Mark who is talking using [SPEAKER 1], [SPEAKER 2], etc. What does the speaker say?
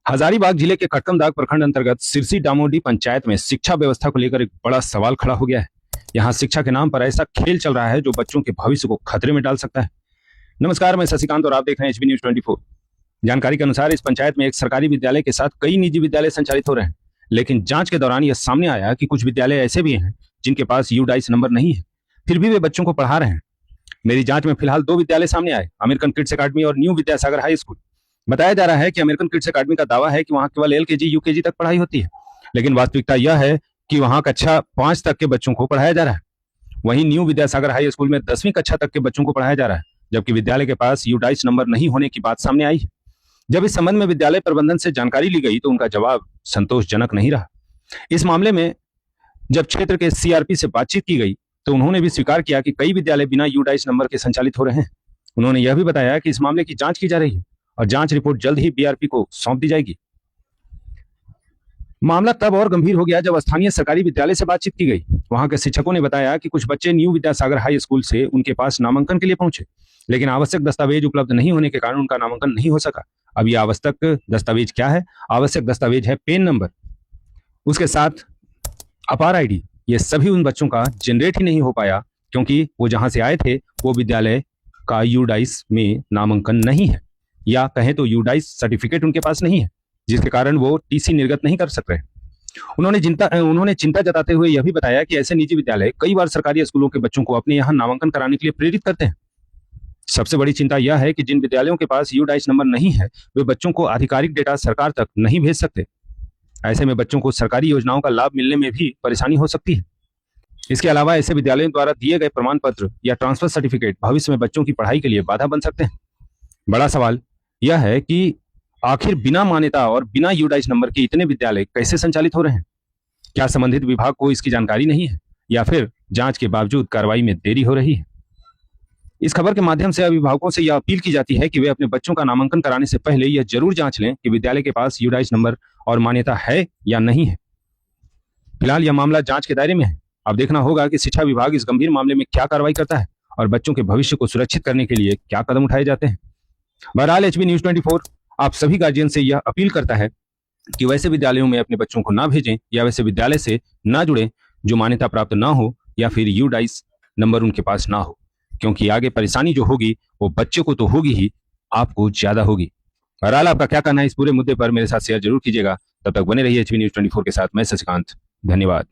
[SPEAKER 1] हजारीबाग जिले के कटकमदाग प्रखंड अंतर्गत सिरसी डामोडी पंचायत में शिक्षा व्यवस्था को लेकर एक बड़ा सवाल खड़ा हो गया है। यहाँ शिक्षा के नाम पर ऐसा खेल चल रहा है जो बच्चों के भविष्य को खतरे में डाल सकता है। नमस्कार, मैं शशिकांत और आप देख रहे हैं एचबी न्यूज 24। जानकारी के अनुसार इस पंचायत में एक सरकारी विद्यालय के साथ कई निजी विद्यालय संचालित हो रहे हैं, लेकिन जांच के दौरान यह सामने आया कि कुछ विद्यालय ऐसे भी हैं जिनके पास यूडाइस नंबर नहीं है, फिर भी वे बच्चों को पढ़ा रहे हैं। मेरी जांच में फिलहाल 2 विद्यालय सामने आए, अमेरिकन किड्स अकादमी और न्यू विद्यासागर हाई स्कूल। बताया जा रहा है कि अमेरिकन किड्स अकादमी का दावा है कि वहां केवल एलकेजी यूकेजी तक पढ़ाई होती है, लेकिन वास्तविकता यह है कि वहां कक्षा 5 तक के बच्चों को पढ़ाया जा रहा है। वहीं न्यू विद्यासागर हाई स्कूल में 10वीं कक्षा तक के बच्चों को पढ़ाया जा रहा है, जबकि विद्यालय के पास यूडाइस नंबर नहीं होने की बात सामने आई है। जब इस संबंध में विद्यालय प्रबंधन से जानकारी ली गई तो उनका जवाब संतोषजनक नहीं रहा। इस मामले में जब क्षेत्र के सीआरपी से बातचीत की गई तो उन्होंने भी स्वीकार किया कि कई विद्यालय बिना यूडाइस नंबर के संचालित हो रहे हैं। उन्होंने यह भी बताया कि इस मामले की जांच की जा रही है और जांच रिपोर्ट जल्द ही बीआरपी को सौंप दी जाएगी। मामला तब और गंभीर हो गया जब स्थानीय सरकारी विद्यालय से बातचीत की गई। वहां के शिक्षकों ने बताया कि कुछ बच्चे न्यू विद्यासागर हाई स्कूल से उनके पास नामांकन के लिए पहुंचे, लेकिन आवश्यक दस्तावेज उपलब्ध नहीं होने के कारण उनका नामांकन नहीं हो सका। अब यह आवश्यक दस्तावेज क्या है? आवश्यक दस्तावेज है पेन नंबर, उसके साथ अपार आईडी। ये सभी उन बच्चों का जनरेट ही नहीं हो पाया क्योंकि वो जहां से आए थे वो विद्यालय का यूडाइस में नामांकन नहीं है, या कहें तो यूडाइस सर्टिफिकेट उनके पास नहीं है, जिसके कारण वो टीसी निर्गत नहीं कर सक रहे। उन्होंने चिंता जताते हुए यह भी बताया कि ऐसे निजी विद्यालय कई बार सरकारी स्कूलों के बच्चों को अपने यहाँ नामांकन कराने के लिए प्रेरित करते हैं। सबसे बड़ी चिंता यह है कि जिन विद्यालयों के पास यूडाइस नंबर नहीं है वे बच्चों को आधिकारिक डेटा सरकार तक नहीं भेज सकते। ऐसे में बच्चों को सरकारी योजनाओं का लाभ मिलने में भी परेशानी हो सकती है। इसके अलावा ऐसे विद्यालयों द्वारा दिए गए प्रमाण पत्र या ट्रांसफर सर्टिफिकेट भविष्य में बच्चों की पढ़ाई के लिए बाधा बन सकते हैं। बड़ा सवाल यह है कि आखिर बिना मान्यता और बिना यूडाइस नंबर के इतने विद्यालय कैसे संचालित हो रहे हैं? क्या संबंधित विभाग को इसकी जानकारी नहीं है, या फिर जांच के बावजूद कार्रवाई में देरी हो रही है? इस खबर के माध्यम से अभिभावकों से यह अपील की जाती है कि वे अपने बच्चों का नामांकन कराने से पहले यह जरूर जांच लें कि विद्यालय के पास यूडाइस नंबर और मान्यता है या नहीं है। फिलहाल यह मामला जांच के दायरे में है। अब देखना होगा कि शिक्षा विभाग इस गंभीर मामले में क्या कार्रवाई करता है और बच्चों के भविष्य को सुरक्षित करने के लिए क्या कदम उठाए जाते हैं। बहरहाल एचबी न्यूज 24 आप सभी गार्जियन से यह अपील करता है कि वैसे विद्यालयों में अपने बच्चों को ना भेजें या वैसे विद्यालय से ना जुड़ें जो मान्यता प्राप्त ना हो या फिर यूडाइस नंबर उनके पास ना हो, क्योंकि आगे परेशानी जो होगी वो बच्चे को तो होगी ही, आपको ज्यादा होगी। बहरहाल आपका क्या कहना है इस पूरे मुद्दे पर मेरे साथ शेयर जरूर कीजिएगा। तब तक बने रहिए एचबी न्यूज 24 के साथ। मैं शशिकांत, धन्यवाद।